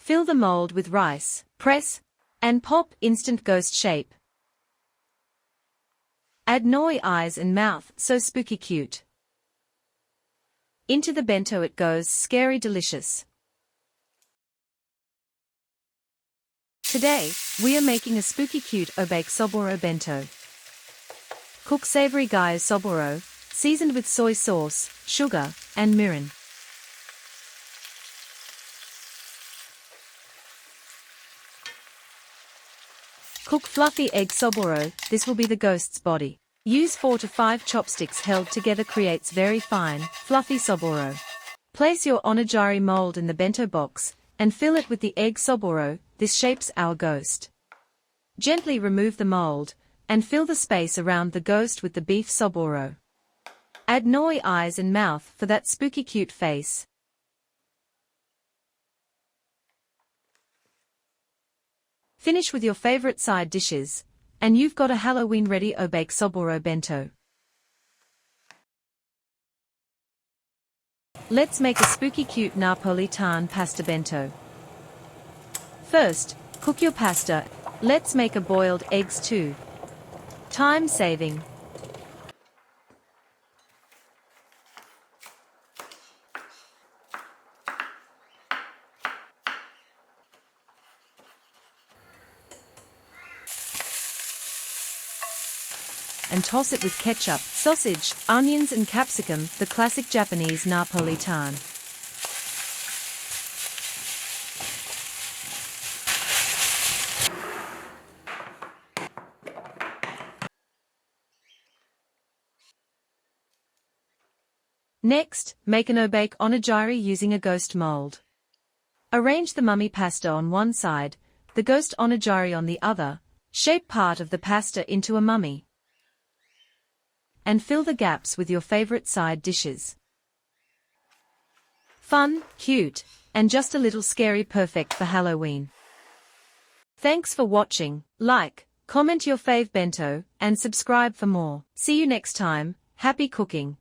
Fill the mold with rice, press, and pop instant ghost shape. Add nori eyes and mouth, so spooky cute. Into the bento it goes, scary delicious. Today, we are making a spooky cute Obake Soboro Bento. Cook savory Ghost Soboro, seasoned with soy sauce, sugar, and mirin. Cook fluffy egg Soboro, this will be the ghost's body. Use 4 to 5 chopsticks held together creates very fine, fluffy Soboro. Place your onigiri mold in the bento box, and fill it with the egg Soboro, this shapes our ghost. Gently remove the mold, and fill the space around the ghost with the beef Soboro. Add nori eyes and mouth for that spooky cute face. Finish with your favorite side dishes, and you've got a Halloween-ready Obake Soboro Bento. Let's make a spooky cute Napolitan Pasta Bento. First, cook your pasta. Let's make a boiled eggs too. Time saving. And toss it with ketchup, sausage, onions and capsicum, the classic Japanese Napolitan. Next, make an Obake Onigiri using a ghost mold. Arrange the mummy pasta on one side, the ghost onigiri on the other, shape part of the pasta into a mummy. And fill the gaps with your favorite side dishes. Fun, cute, and just a little scary, perfect for Halloween. Thanks for watching. Like, comment your fave bento, and subscribe for more. See you next time. Happy cooking!